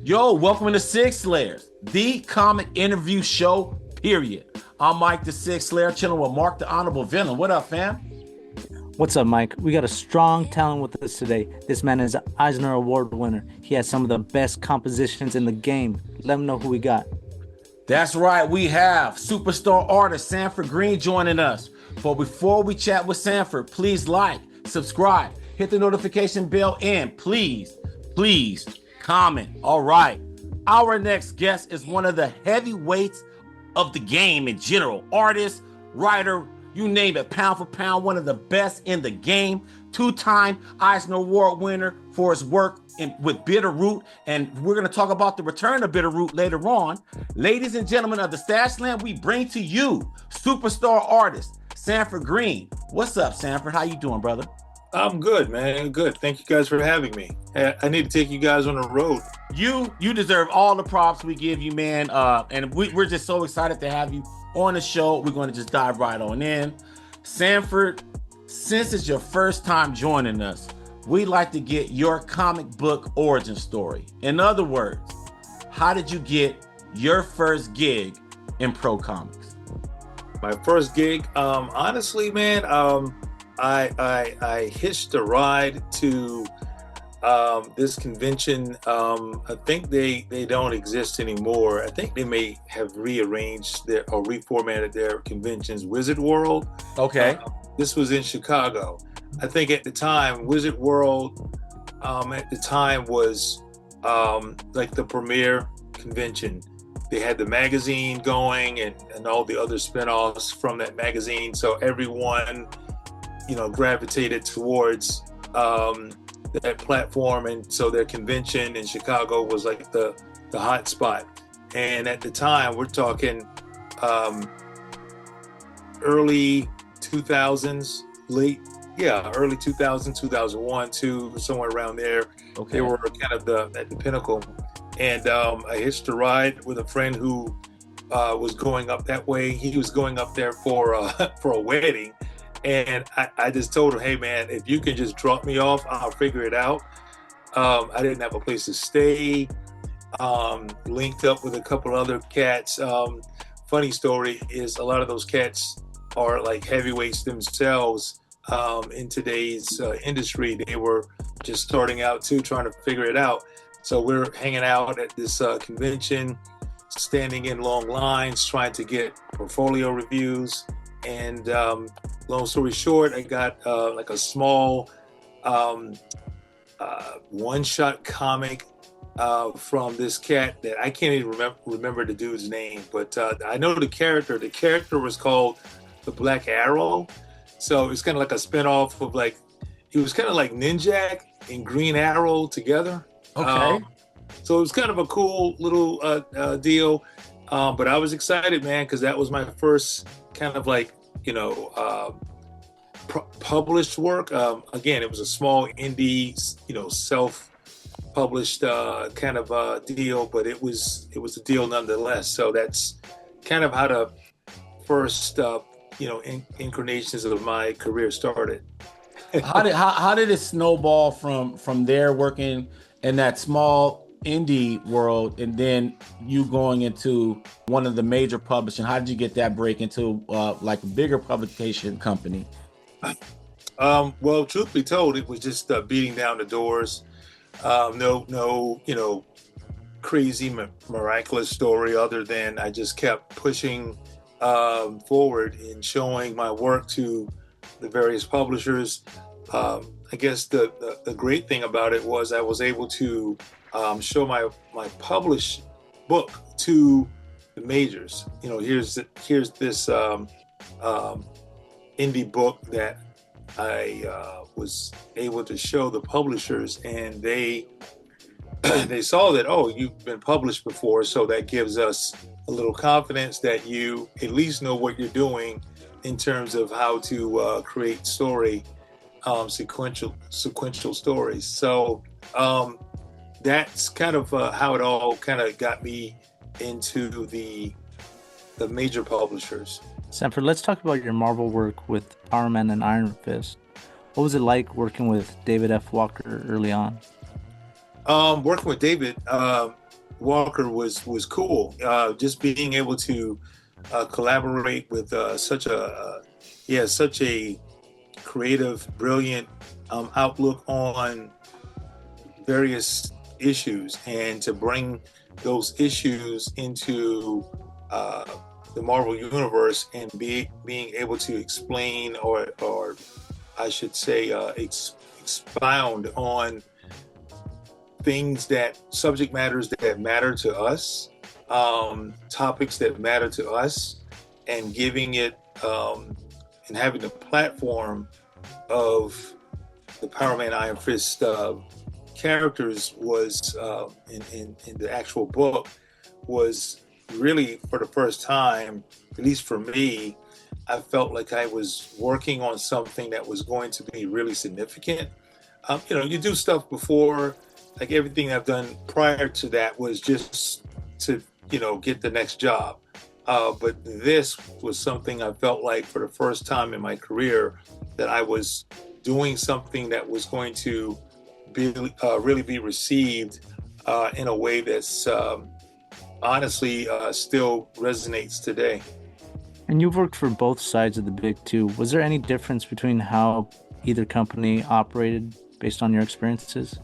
Yo, welcome to Sigs Slayers, the comic interview show, period. I'm Mike the Sigs Slayer, chilling with Mark the Honorable Villain. What up, fam? What's up, Mike? We got a strong talent with us today. This man is an Eisner Award winner. He has some of the best compositions in the game. Let him know who we got. That's right, we have superstar artist Sanford Greene joining us. But before we chat with Sanford, please like, subscribe, hit the notification bell, and please comment. All right. Our next guest is one of the heavyweights of the game in general. Artist, writer, you name it, pound for pound, one of the best in the game. Two-time Eisner Award winner for his work with Bitterroot. And we're going to talk about the return of Bitterroot later on. Ladies and gentlemen of the Stashland, we bring to you superstar artist Sanford Greene. What's up, Sanford? How you doing, brother? I'm good, man. Good. Thank you guys for having me. I need to take you guys on the road. You deserve all the props we give you, man. And we're just so excited to have you on the show. We're going to just dive right on in. Sanford, since it's your first time joining us, we'd like to get your comic book origin story. In other words, how did you get your first gig in pro comics? My first gig, honestly, man, I hitched a ride to this convention. I think they don't exist anymore. I think they may have rearranged or reformatted their conventions. Wizard World. Okay. This was in Chicago. I think at the time, Wizard World at the time was like the premier convention. They had the magazine going and all the other spinoffs from that magazine. So everyone, gravitated towards that platform. And so their convention in Chicago was like the hot spot. And at the time, we're talking early 2000s, early 2000s, 2001, 2, somewhere around there. Okay. They were kind of at the pinnacle. And I hitched a ride with a friend who was going up that way. He was going up there for a wedding. And I just told him, hey, man, if you can just drop me off, I'll figure it out. I didn't have a place to stay. Linked up with a couple other cats. Funny story is a lot of those cats are like heavyweights themselves in today's industry. They were just starting out too, trying to figure it out. So we're hanging out at this convention, standing in long lines, trying to get portfolio reviews. And long story short, I got like a small one-shot comic from this cat that I can't even remember the dude's name, but I know the character. The character was called the Black Arrow. So it's kind of like a spinoff of he was kind of like Ninjak and Green Arrow together. Okay. So it was kind of a cool little deal. But I was excited, man, because that was my first kind of published work. Again, it was a small indie, self-published kind of deal, but it was a deal nonetheless. So that's kind of how the first, incarnations of my career started. How did it snowball from there working in that small indie world and then you going into one of the major publishing? How did you get that break into a bigger publication company? Well, truth be told, it was just beating down the doors. No, crazy miraculous story other than I just kept pushing forward and showing my work to the various publishers. I guess the great thing about it was I was able to show my published book to the majors. Here's this indie book that I was able to show the publishers, and they saw that, oh, you've been published before, so that gives us a little confidence that you at least know what you're doing in terms of how to create story, sequential stories. So that's kind of how it all kind of got me into the major publishers. Sanford, let's talk about your Marvel work with Power Man and Iron Fist. What was it like working with David F. Walker early on? Working with David Walker was cool. Just being able to collaborate with such a creative, brilliant outlook on various issues, and to bring those issues into the Marvel universe, and being able to explain, or I should say, expound on things, that subject matters that matter to us, topics that matter to us, and giving it and having the platform of the Power Man Iron Fist characters was in the actual book, was really, for the first time, at least for me, I felt like I was working on something that was going to be really significant. You do stuff before, like everything I've done prior to that was just to, get the next job. But this was something I felt like, for the first time in my career, that I was doing something that was going to really be received in a way that's honestly still resonates today. And you've worked for both sides of the big two. Was there any difference between how either company operated based on your experiences?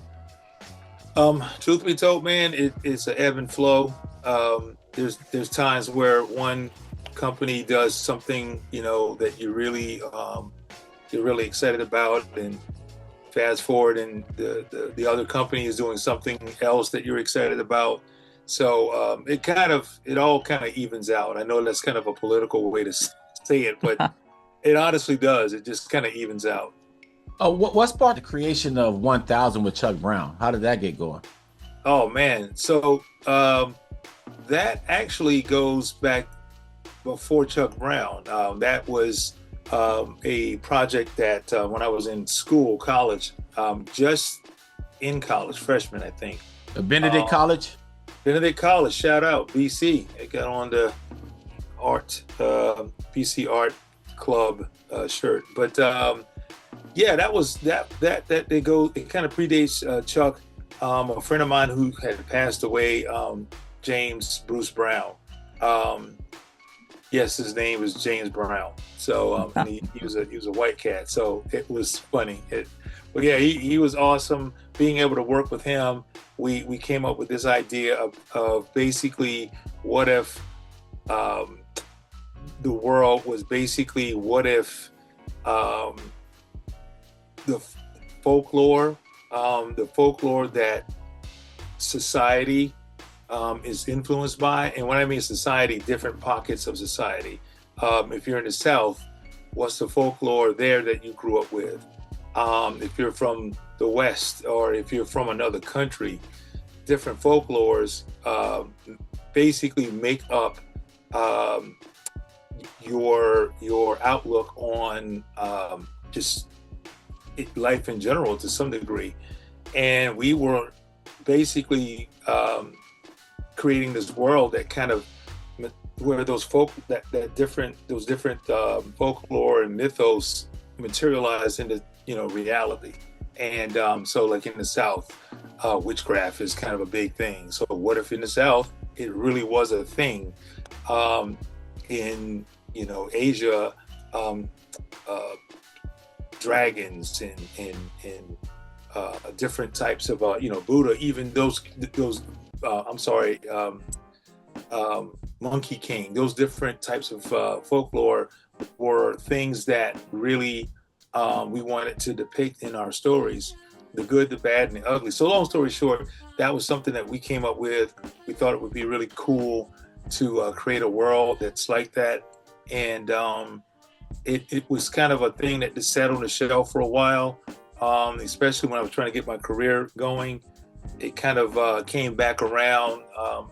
Truth be told, man, it's an ebb and flow. There's times where one company does something, that you're really excited about, and fast forward, and the other company is doing something else that you're excited about. So it all kind of evens out. I know that's kind of a political way to say it, but it honestly does. It just kind of evens out. What sparked the creation of 1000 with Chuck Brown? How did that get going? Oh man, so that actually goes back before Chuck Brown. That was a project that when I was in college, just in college, freshman, I think. Benedict College? Benedict College, shout out, BC. I got on the BC Art Club shirt. But yeah, that was that they go. It kind of predates Chuck. A friend of mine who had passed away, James Bruce Brown. Yes, his name was James Brown. So and he was a white cat. So it was funny. But yeah, he was awesome. Being able to work with him, we came up with this idea of basically, what if the world was basically, what if the folklore that society is influenced by, and when I mean society, different pockets of society. If you're in the South, what's the folklore there that you grew up with? If you're from the West, or if you're from another country, different folklores basically make up your outlook on just life in general to some degree. And we were basically creating this world that kind of, where those different folklore and mythos materialize into reality. And so, like in the South, witchcraft is kind of a big thing. So what if in the South it really was a thing? In Asia, dragons and different types of Buddha, even those Monkey King, those different types of folklore were things that really we wanted to depict in our stories, the good, the bad, and the ugly. So long story short, that was something that we came up with. We thought it would be really cool to create a world that's like that. And it was kind of a thing that just sat on the shelf for a while, especially when I was trying to get my career going. It kind of came back around,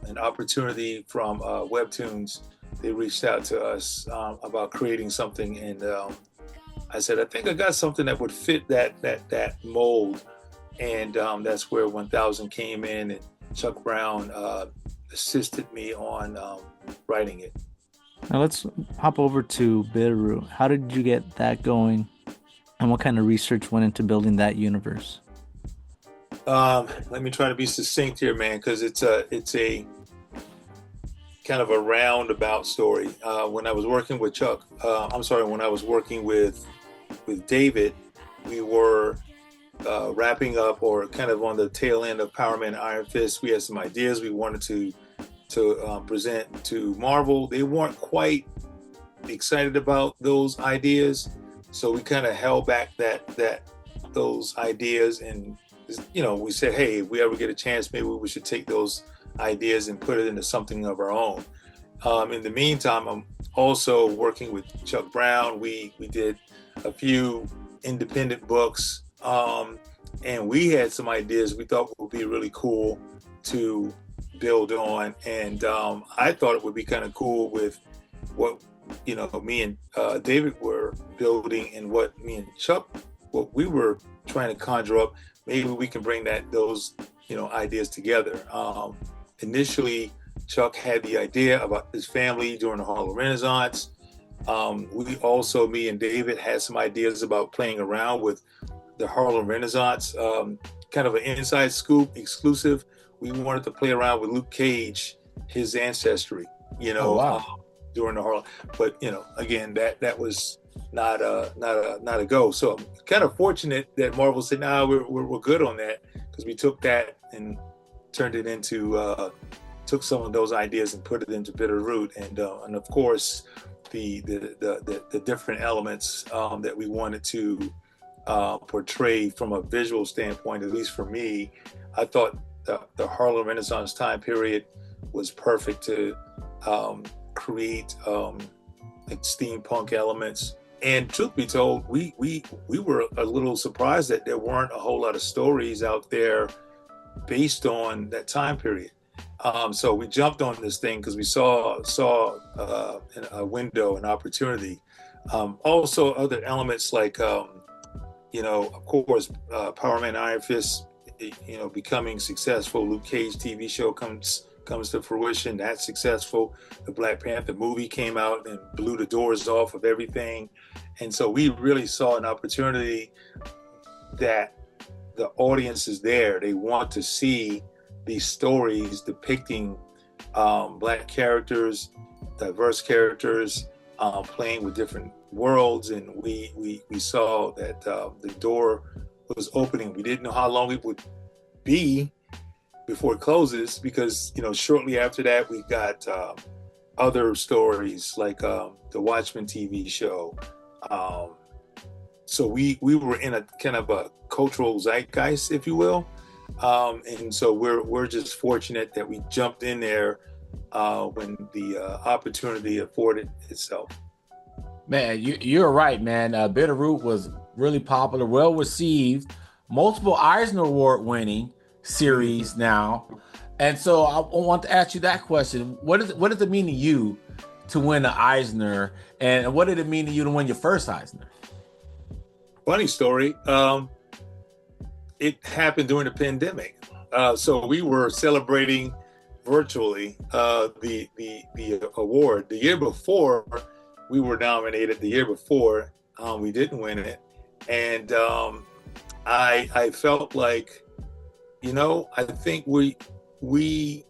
an opportunity from Webtoons. They reached out to us about creating something, and I said, I think I got something that would fit that mold, and that's where 1000 came in, and Chuck Brown assisted me on writing it. Now let's hop over to Bitterroot. How did you get that going, and what kind of research went into building that universe? Let me try to be succinct here, man, because it's a kind of a roundabout story. When I was working with when I was working with David, we were wrapping up or kind of on the tail end of Power Man Iron Fist. We had some ideas we wanted to present to Marvel. They weren't quite excited about those ideas, so we kind of held back those ideas, and we said, hey, if we ever get a chance, maybe we should take those ideas and put it into something of our own. In the meantime, I'm also working with Chuck Brown. We did a few independent books, and we had some ideas we thought would be really cool to build on. And I thought it would be kind of cool with what me and David were building, and what me and Chuck, what we were trying to conjure up. Maybe we can bring those ideas together. Initially, Chuck had the idea about his family during the Harlem Renaissance. Me and David had some ideas about playing around with the Harlem Renaissance, kind of an inside scoop exclusive. We wanted to play around with Luke Cage, his ancestry, Oh, wow. during the Harlem. But again, that was not a go. So I'm kind of fortunate that Marvel said, "Nah, we're good on that," because we took that and turned it into took some of those ideas and put it into Bitterroot, and of course the different elements that we wanted to portray from a visual standpoint. At least for me, I thought the Harlem Renaissance time period was perfect to create like steampunk elements. And truth be told, we were a little surprised that there weren't a whole lot of stories out there based on that time period. So we jumped on this thing because we saw a window, an opportunity. Also, other elements like, of course, Power Man Iron Fist, becoming successful. Luke Cage TV show comes to fruition. That's successful. The Black Panther movie came out and blew the doors off of everything. And so we really saw an opportunity that the audience is there. They want to see these stories depicting Black characters, diverse characters, playing with different worlds. And we saw that the door was opening. We didn't know how long it would be before it closes, because shortly after that we got other stories like the Watchmen TV show. So we were in a kind of a cultural zeitgeist, if you will, and so we're just fortunate that we jumped in there when the opportunity afforded itself. Man, you're right, man. Bitterroot was really popular, well received, multiple Eisner Award winning series now. And so I want to ask you that question. What does it mean to you to win an Eisner, and what did it mean to you to win your first Eisner? Funny story. It happened during the pandemic. So we were celebrating virtually the award. The year before we were nominated, the year before we didn't win it. And I felt like, I think we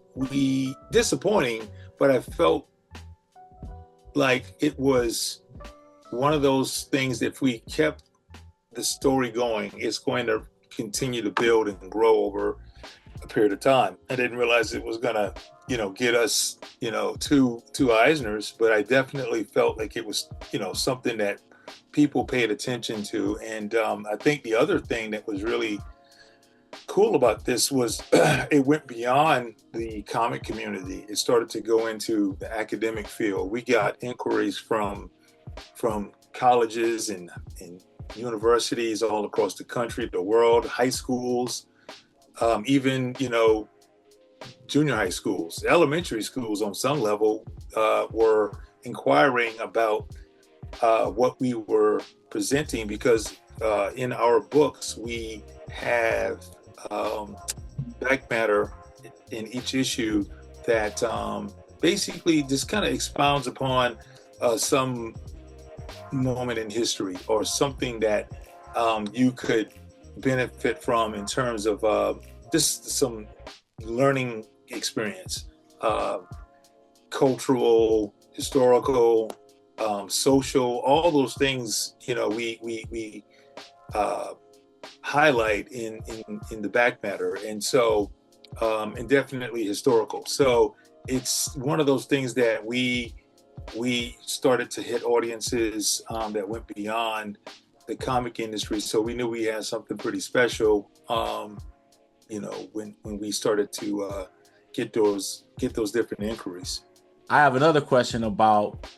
disappointing, but I felt like it was one of those things that if we kept the story going, it's going to continue to build and grow over a period of time. I didn't realize it was gonna, get us, two Eisners, but I definitely felt like it was, something that people paid attention to. And I think the other thing that was really cool about this was it went beyond the comic community. It started to go into the academic field. We got inquiries from colleges and universities all across the country, the world, high schools, even, junior high schools, elementary schools on some level were inquiring about what we were presenting, because in our books, we have back matter in each issue that basically just kind of expounds upon some moment in history, or something that you could benefit from in terms of just some learning experience, cultural, historical, social, all those things, we highlight in the back matter. And so, and definitely historical. So it's one of those things that we started to hit audiences that went beyond the comic industry. So we knew we had something pretty special, when we started to get those different inquiries. I have another question about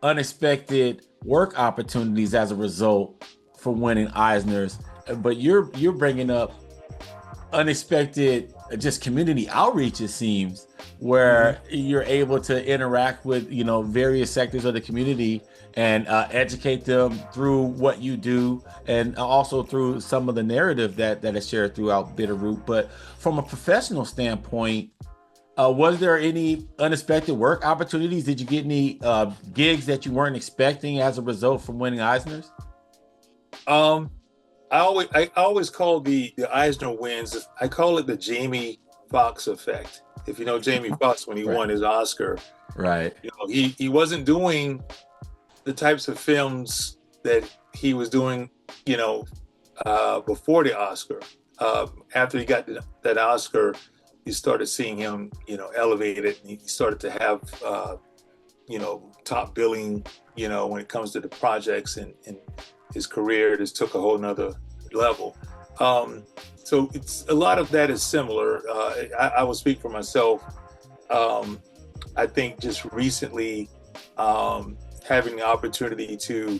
unexpected work opportunities as a result from winning Eisners, but you're bringing up unexpected just community outreach, it seems, where you're able to interact with various sectors of the community and educate them through what you do, and also through some of the narrative that is shared throughout Bitterroot. But from a professional standpoint, was there any unexpected work opportunities? Did you get any gigs that you weren't expecting as a result from winning Eisners? I always call the Eisner wins, I call it the Jamie Foxx effect. If you know Jamie Foxx, when he won his Oscar, right? He wasn't doing the types of films that he was doing, before the Oscar. After he got that Oscar, you started seeing him, elevated, and he started to have, top billing, when it comes to the projects, and his career just took a whole nother level. So it's a lot of that is similar. I will speak for myself. I think just recently, having the opportunity to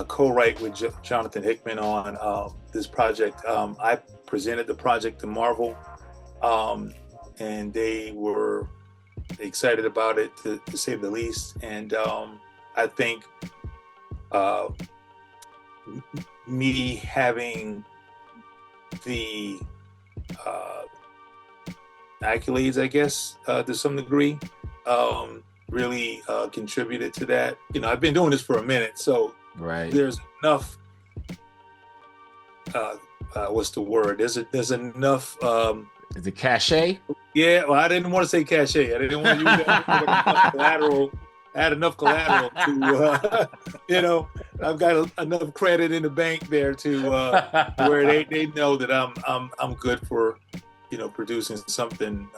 co-write with Jonathan Hickman on this project. I presented the project to Marvel, and they were excited about it, to say the least. And I think me having the accolades, I guess, to some degree, really contributed to that. I've been doing this for a minute, so there's enough. What's the word? There's enough. Is it cachet? Yeah, well, I didn't want to say cachet. I didn't want to use that collateral. I had enough collateral to, I've got enough credit in the bank there to where they know that I'm good for, producing something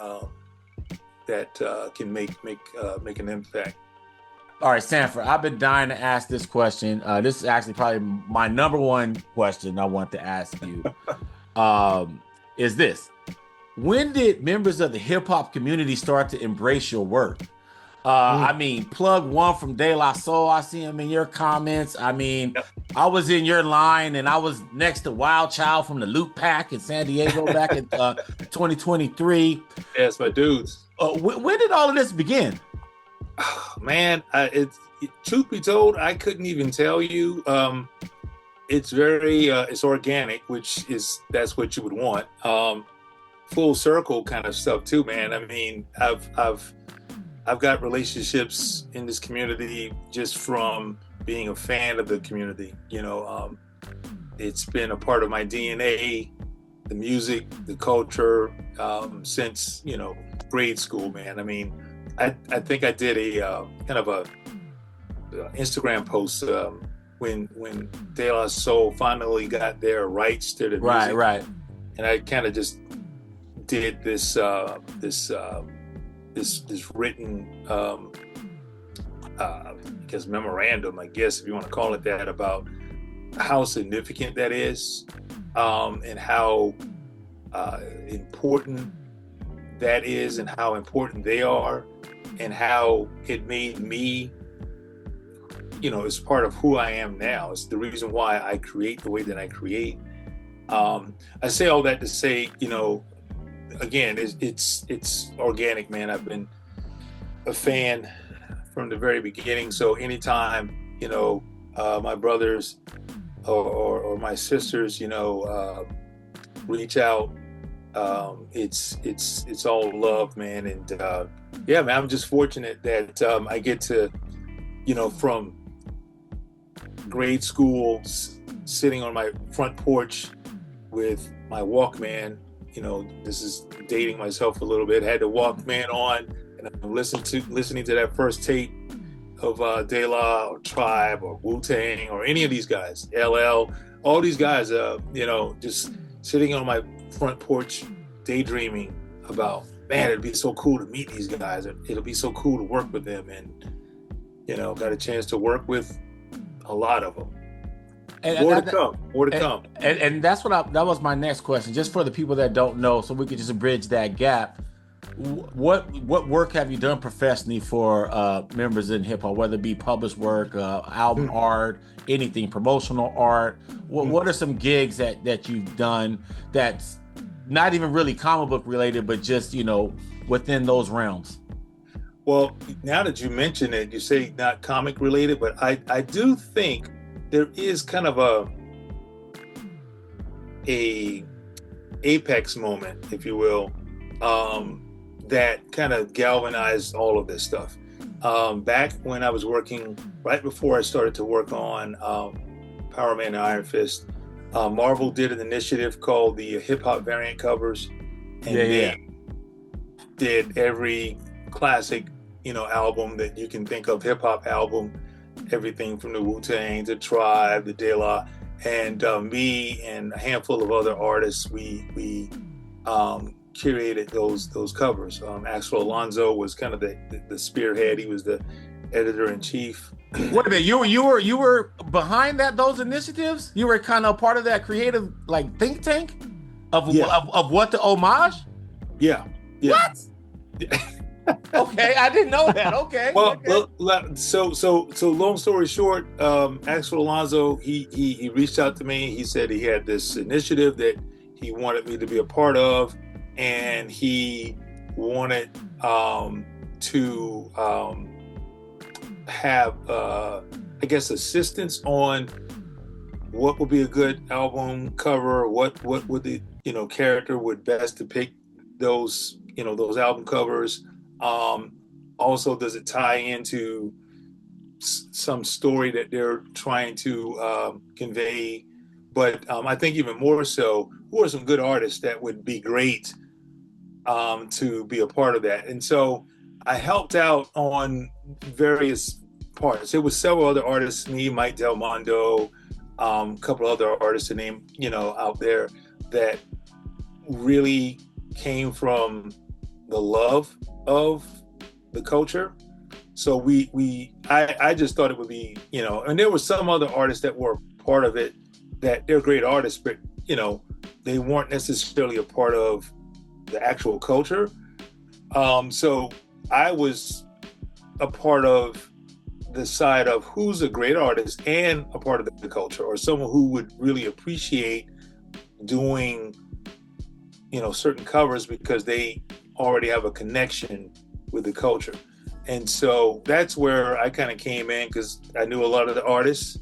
that can make an impact. All right, Sanford, I've been dying to ask this question. This is actually probably my number one question I want to ask you. Is this: when did members of the hip hop community start to embrace your work? I mean, Plug One from De La Soul, I see him in your comments. I mean, I was in your line, and I was next to Wild Child from the Loop Pack in San Diego back in 2023. Yes, my dudes. When did all of this begin? Oh, man, truth be told, I couldn't even tell you. It's very, it's organic, that's what you would want. Full circle kind of stuff too, man. I mean, I've got relationships in this community just from being a fan of the community. It's been a part of my DNA, the music, the culture, since, grade school, man. I mean, I think I did a kind of a Instagram post when De La Soul finally got their rights to the music. Right. And I kind of just did this written I guess memorandum, I guess, if you want to call it that, about how significant that is, and how important that is, and how important they are, and how it made me, it's part of who I am now. It's the reason why I create the way that I create. I say all that to say, again, it's organic, man. I've been a fan from the very beginning. So anytime, my brothers or my sisters, reach out, it's all love, man. And yeah, man, I'm just fortunate that I get to, from grade school, sitting on my front porch, with my Walkman. You know, this is dating myself a little bit. Had the Walkman on, and I'm listening to that first tape of De La or Tribe or Wu-Tang or any of these guys, LL, all these guys, you know, just sitting on my front porch daydreaming about, man, it'd be so cool to meet these guys. It'll be so cool to work with them. And, you know, got a chance to work with a lot of them. More to come. And that's that was my next question, just for the people that don't know, so we could just bridge that gap. What work have you done professionally for members in hip hop, whether it be published work, album art, anything, promotional art? What are some gigs that you've done that's not even really comic book related, but just, you know, within those realms? Well, now that you mention it, you say not comic related, but I do think there is kind of a apex moment, if you will, that kind of galvanized all of this stuff. Back when I was working, right before I started to work on Power Man and Iron Fist, Marvel did an initiative called the Hip Hop Variant Covers, and they did every classic, you know, album that you can think of, hip hop album, everything from the Wu-Tang to Tribe, the De La, and me and a handful of other artists, we curated those covers. Axel Alonso was kind of the spearhead. He was the editor-in-chief. Wait a minute, you were behind those initiatives? You were kind of part of that creative, like, think tank of what the homage? Yeah. What? Okay, I didn't know that. Okay. Well, so long story short, Axel Alonso, he reached out to me. He said he had this initiative that he wanted me to be a part of, and he wanted to have, I guess, assistance on what would be a good album cover, what would the, you know, character would best depict those, you know, those album covers. Also, does it tie into some story that they're trying to convey? But I think even more so, who are some good artists that would be great to be a part of that? And so I helped out on various parts. There was several other artists, me, Mike Del Mondo, a couple other artists to name, you know, out there that really came from the love of the culture. So I just thought it would be, you know, and there were some other artists that were part of it that they're great artists, but, you know, they weren't necessarily a part of the actual culture. So I was a part of the side of who's a great artist and a part of the culture, or someone who would really appreciate doing, you know, certain covers because they already have a connection with the culture. And so that's where I kind of came in, because I knew a lot of the artists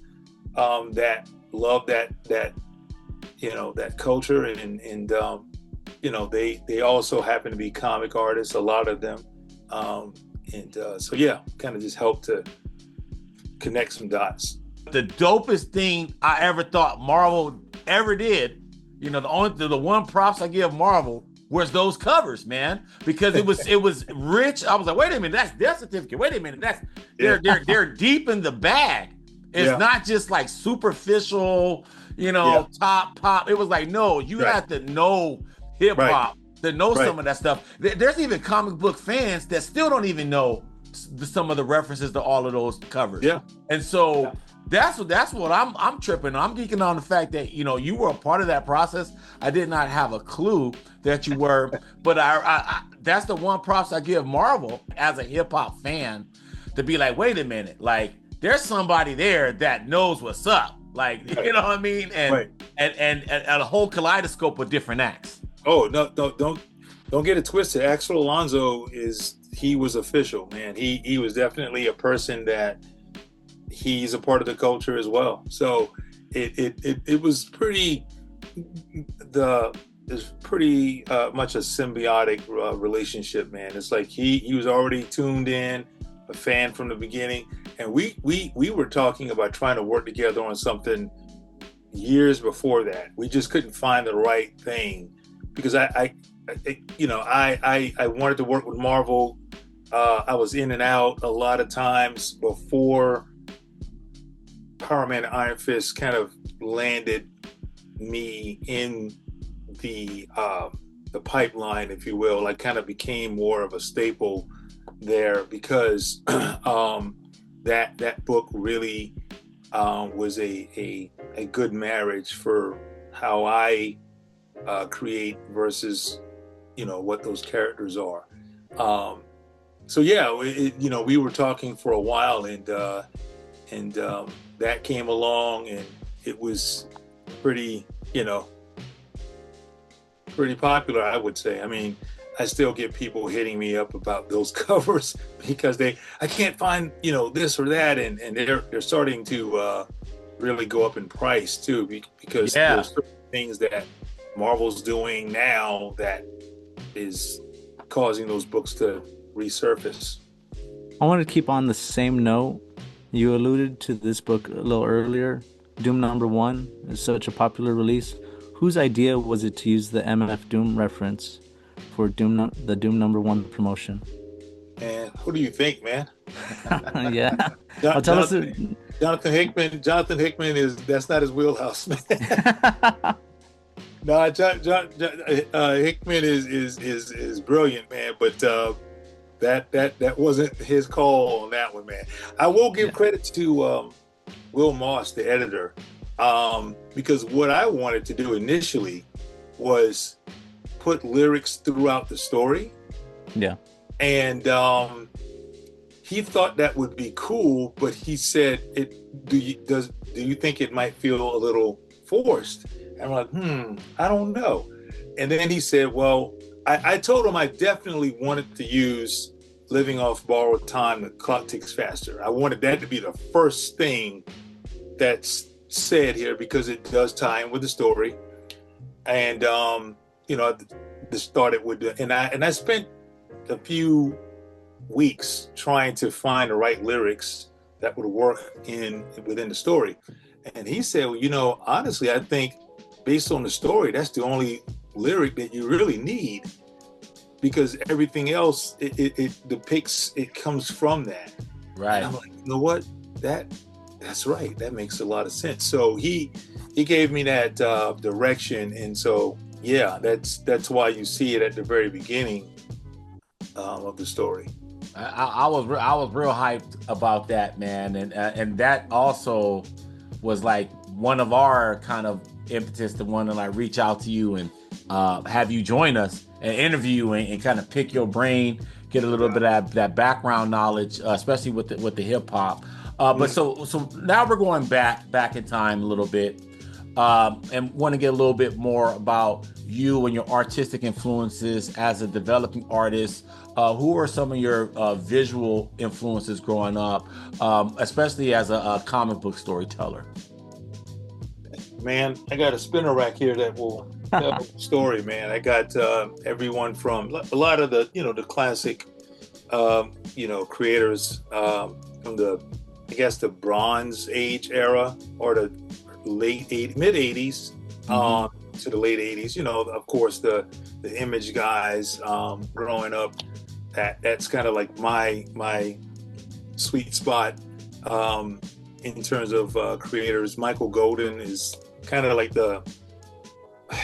that love that you know, that culture, and you know, they also happen to be comic artists, a lot of them, so yeah, kind of just helped to connect some dots. The dopest thing I ever thought Marvel ever did, you know, the one props I give Marvel was those covers, man, because it was rich. I was like, wait a minute, that's their certificate. Wait a minute, they're deep in the bag. It's not just like superficial, you know, top pop. It was like, no, you have to know hip hop to know some of that stuff. There's even comic book fans that still don't even know some of the references to all of those covers. Yeah, and so. That's what I'm tripping on. I'm geeking on the fact that, you know, you were a part of that process. I did not have a clue that you were, but I that's the one props I give Marvel as a hip hop fan, to be like, wait a minute, like there's somebody there that knows what's up, like, you know what I mean, and a whole kaleidoscope of different acts. Oh no, don't get it twisted. Axel Alonso he was official, man. He was definitely a person that. He's a part of the culture as well. So it was pretty much a symbiotic relationship, man. It's like he was already tuned in, a fan from the beginning, and we were talking about trying to work together on something years before that. We just couldn't find the right thing because I wanted to work with Marvel. I was in and out a lot of times before Power Man and Iron Fist kind of landed me in the pipeline, if you will. Like, kind of became more of a staple there because that book really was a good marriage for how I create versus what those characters are. So yeah, we were talking for a while, and that came along, and it was pretty popular, I would say. I mean, I still get people hitting me up about those covers because I can't find this or that, and they're starting to really go up in price too, because there's certain things that Marvel's doing now that is causing those books to resurface. I want to keep on the same note. You alluded to this book a little earlier. Doom #1 is such a popular release. Whose idea was it to use the MF Doom reference for the Doom #1 promotion? And who do you think, man? Yeah. Tell us. Jonathan Hickman. Jonathan Hickman that's not his wheelhouse, man. No, Hickman is brilliant, man. But that wasn't his call on that one, man. I will give credit to Will Moss, the editor, because what I wanted to do initially was put lyrics throughout the story. Yeah. And he thought that would be cool, but he said, do you think it might feel a little forced? And I'm like, I don't know. And then he said, well, I told him I definitely wanted to use Living Off Borrowed Time, The Clock Ticks Faster. I wanted that to be the first thing that's said here because it does tie in with the story. And, this started with and I spent a few weeks trying to find the right lyrics that would work within the story. And he said, well, honestly, I think based on the story, that's the only lyric that you really need, because everything else it depicts, it comes from that. Right. And I'm like, you know what? That's right. That makes a lot of sense. So he gave me that direction, and so yeah, that's why you see it at the very beginning of the story. I was real hyped about that, man, and that also was like one of our kind of impetus to want to like reach out to you and have you join us and interview and kind of pick your brain, get a little bit of that background knowledge, especially with the hip hop. But so now we're going back in time a little bit, and want to get a little bit more about you and your artistic influences as a developing artist. Who are some of your visual influences growing up, especially as a comic book storyteller? Man, I got a spinner rack here that will tell the story, man. I got everyone from a lot of the the classic creators from the Bronze Age era, or the mid 80s to the late 80s. Of course the Image guys growing up. That's kind of like my sweet spot in terms of creators. Michael Golden is kind of like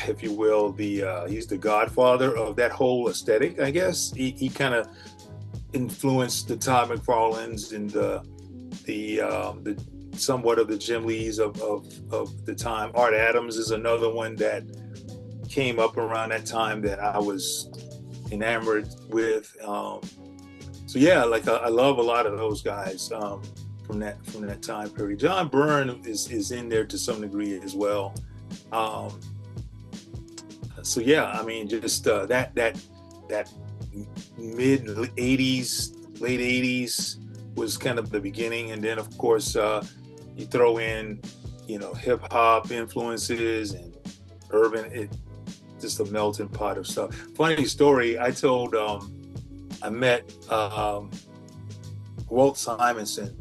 if you will, he's the godfather of that whole aesthetic, I guess. He kind of influenced the Todd McFarlanes and the somewhat of the Jim Lees of the time. Art Adams is another one that came up around that time that I was enamored with. So yeah, like I love a lot of those guys from that time period. John Byrne is in there to some degree as well. So yeah, I mean, just that mid 80s, late 80s was kind of the beginning, and then of course you throw in hip hop influences and urban. Just a melting pot of stuff. Funny story, I told I met Walt Simonson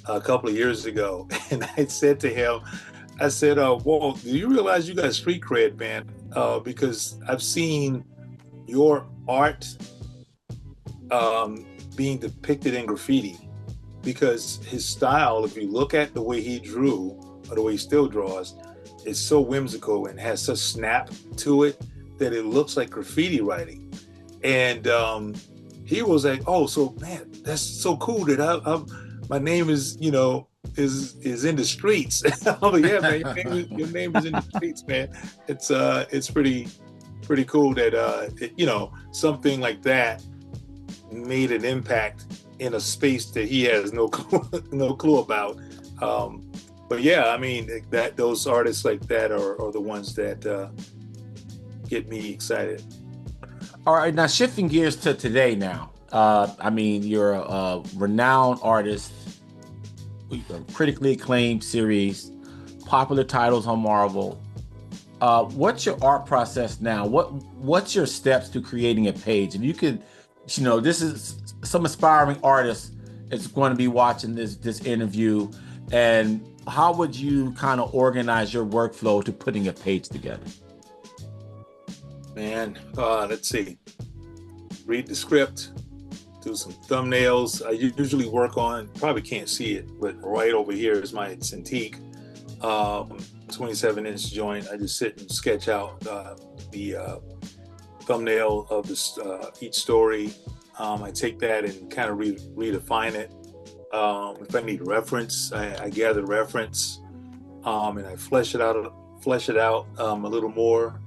a couple of years ago, and I said to him, I said, "Whoa, do you realize you got street cred, man? Because I've seen your art being depicted in graffiti. Because his style, if you look at the way he drew, or the way he still draws, is so whimsical and has such snap to it that it looks like graffiti writing." And he was like, "Oh, so man, that's so cool that my name is, is in the streets." Oh yeah, man, your name is in the streets, man. It's pretty cool that something like that made an impact in a space that he has no clue about. But yeah, I mean, that those artists like that are the ones that get me excited. All right, now shifting gears to today now. I mean, you're a renowned artist, a critically acclaimed series, popular titles on Marvel. What's your art process now? What's your steps to creating a page? If you could, this is some aspiring artists is going to be watching this interview, and how would you kind of organize your workflow to putting a page together? Man, let's see. Read the script, do some thumbnails. I usually work on, probably can't see it, but right over here is my Cintiq 27-inch joint. I just sit and sketch out the thumbnail of each story. I take that and kind of redefine it. If I need reference, I gather reference, and I flesh it out a little more,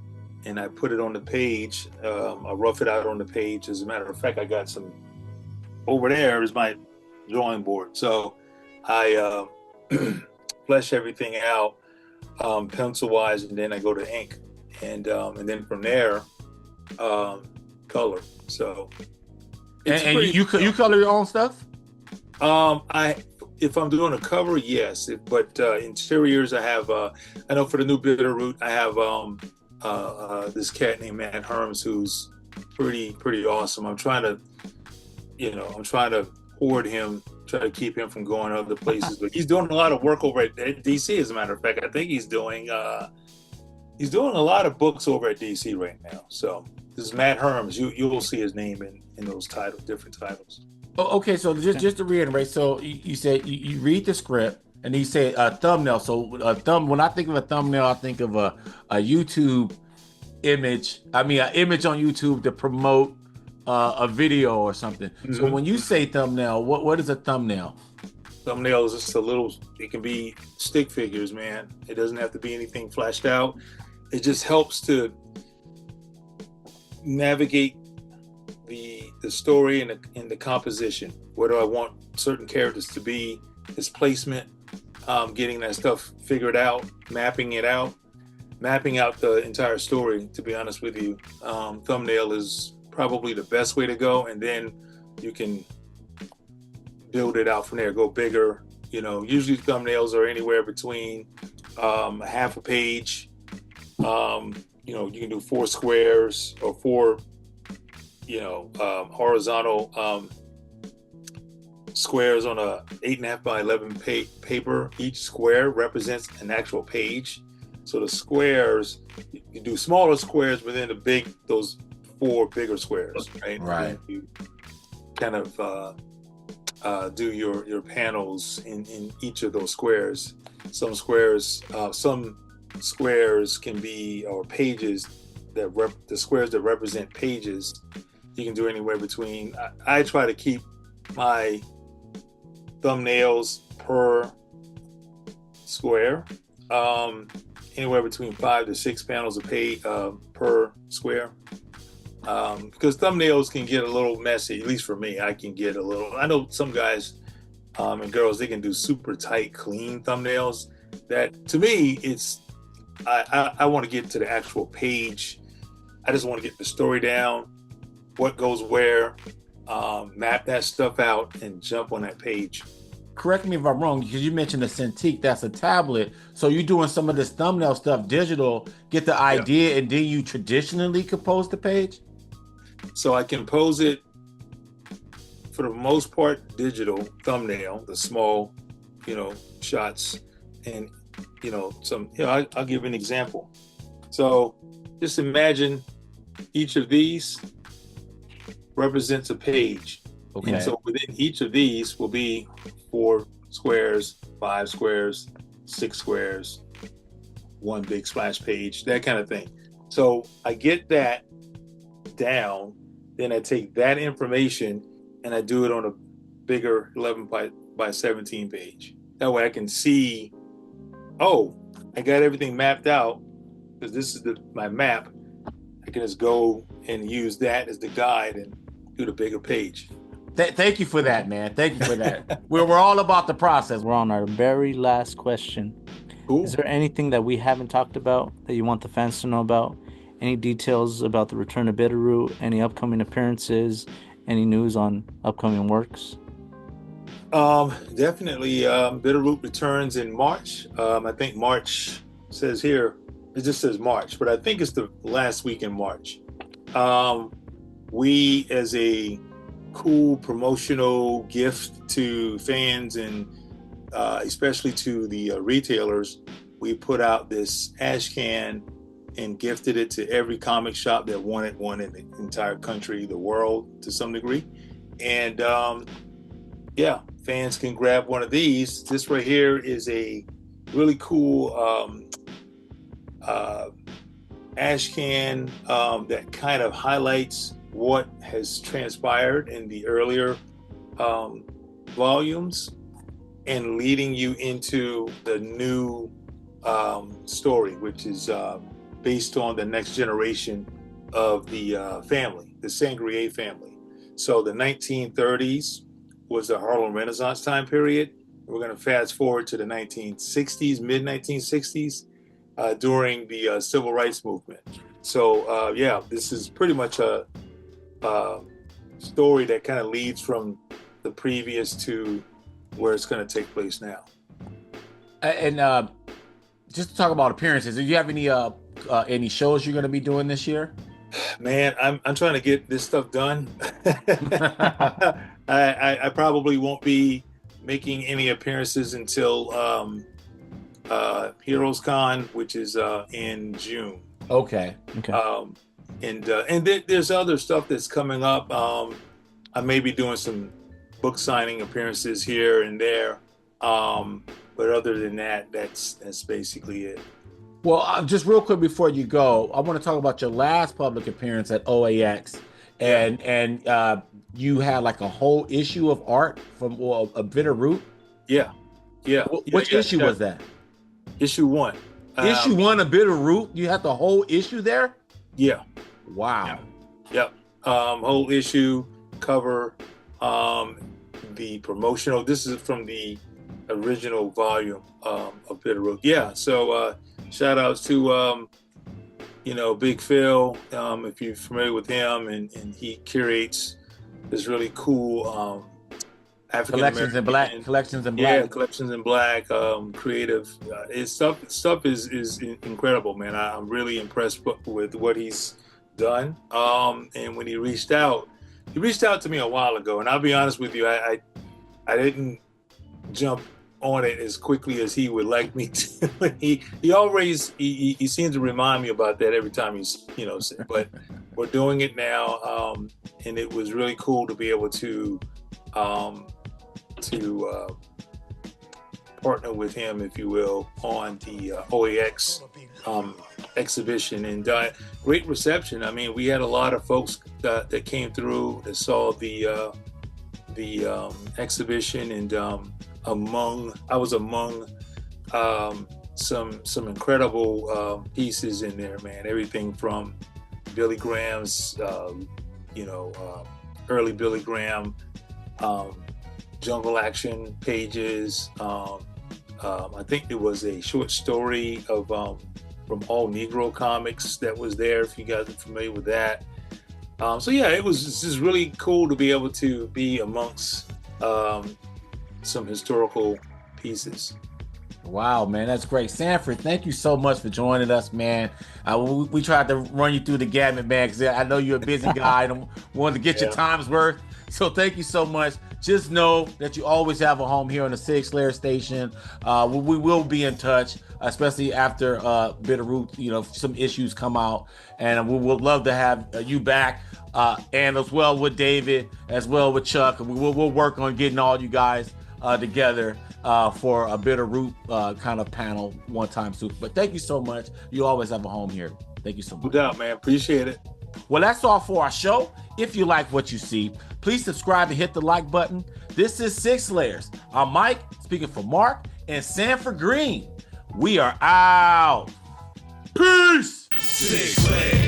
and I put it on the page. I rough it out on the page. As a matter of fact, I got some over there is my drawing board. So I flesh everything out pencil wise, and then I go to ink, and then from there color. So you color your own stuff? If I'm doing a cover, yes. But interiors, I have. I know for the new Bitterroot, I have this cat named Matt Herms, who's pretty awesome. I'm trying to hoard him, try to keep him from going other places. But he's doing a lot of work over at DC. As a matter of fact, I think he's doing a lot of books over at DC right now. So this is Matt Herms. You'll see his name in those different titles. Oh, okay, so just to reiterate, so you said you read the script and you say a thumbnail. So when I think of a thumbnail, I think of a YouTube image. I mean, an image on YouTube to promote a video or something. Mm-hmm. So when you say thumbnail, what is a thumbnail? Thumbnail is just it can be stick figures, man. It doesn't have to be anything flashed out. It just helps to navigate the story and the composition. What do I want certain characters to be? His placement, getting that stuff figured out, mapping out the entire story. To be honest with you, thumbnail is probably the best way to go, and then you can build it out from there. Go bigger. Usually thumbnails are anywhere between half a page. You can do 4 squares or 4. Horizontal squares on a 8.5 by 11 paper. Each square represents an actual page. So the squares, you do smaller squares within those 4 bigger squares, right? Right. And you kind of do your panels in each of those squares. Some squares can be, or pages the squares that represent pages. You can do anywhere between, I try to keep my thumbnails per square, anywhere between 5 to 6 panels a page per square. Because thumbnails can get a little messy, at least for me. I know some guys and girls, they can do super tight, clean thumbnails. That, to me, I want to get to the actual page. I just want to get the story down, what goes where, map that stuff out, and jump on that page. Correct me if I'm wrong, because you mentioned the Cintiq, that's a tablet. So you're doing some of this thumbnail stuff digital, get the idea, and then you traditionally compose the page? So I compose it, for the most part, digital thumbnail, the small, shots. And I'll give an example. So just imagine each of these represents a page. Okay. And so within each of these will be 4 squares, 5 squares, 6 squares, one big splash page, that kind of thing. So I get that down, then I take that information and I do it on a bigger 11 by 17 page. That way I can see, oh, I got everything mapped out because this is my map. I can just go and use that as the guide and do the bigger page. Thank you for that, man. Thank you for that. We're all about the process. We're on our very last question. Cool. Is there anything that we haven't talked about that you want the fans to know about? Any details about the return of Bitterroot? Any upcoming appearances? Any news on upcoming works? Definitely. Bitterroot returns in March. I think March says here, it just says March, but I think it's the last week in March. We, as a cool promotional gift to fans and especially to the retailers, we put out this ash can and gifted it to every comic shop that wanted one in the entire country, the world to some degree. And fans can grab one of these. This right here is a really cool ash can that kind of highlights what has transpired in the earlier volumes and leading you into the new story, which is based on the next generation of the family, the Sangrier family. So the 1930s was the Harlem Renaissance time period. We're going to fast forward to the 1960s, mid 1960s, during the civil rights movement. So this is pretty much a story that kind of leads from the previous to where it's going to take place now. And just to talk about appearances, do you have any shows you're going to be doing this year? Man, I'm trying to get this stuff done. I probably won't be making any appearances until Heroes Con, which is in June. Okay. And there's other stuff that's coming up. I may be doing some book signing appearances here and there. But other than that, that's basically it. Well, just real quick before you go, I want to talk about your last public appearance at OAX, and you had like a whole issue of art from a Bitterroot. Yeah. Which issue was that? Issue 1. Issue 1 of Bitterroot. You had the whole issue there. Yeah. Wow. Yep. Whole issue, cover, the promotional. This is from the original volume of Bitterroot. Yeah. So shout outs to Big Phil, if you're familiar with him, and he curates this really cool African American collections in black. Yeah, collections in black, creative. His stuff is incredible, man. I'm really impressed with what he's done. And when he reached out to me a while ago, and I'll be honest with you, I didn't jump on it as quickly as he would like me to. he always seems to remind me about that every time he's but we're doing it now, and it was really cool to be able to partner with him, if you will, on the OAX exhibition, and great reception. I mean, we had a lot of folks that came through that saw the exhibition, and I was among some incredible pieces in there, man. Everything from Billy Graham's, early Billy Graham, jungle action pages. I think there was a short story of from All Negro Comics that was there, if you guys are familiar with that. It was just really cool to be able to be amongst some historical pieces. Wow, man, that's great. Sanford, thank you so much for joining us, man. We tried to run you through the gamut, man, because I know you're a busy guy and wanted to get your time's worth. So thank you so much. Just know that you always have a home here on the Sigs Slayers station. We will be in touch, especially after Bitterroot, some issues come out, and we would love to have you back, and as well with David, as well with Chuck. We'll work on getting all you guys together for a Bitterroot kind of panel one time soon. But thank you so much. You always have a home here. Thank you so much. No doubt, man. Appreciate it. Well, that's all for our show. If you like what you see, please subscribe and hit the like button. This is Sigs Slayers. I'm Mike, speaking for Mark and Sanford Greene. We are out. Peace. Sigs Slayers.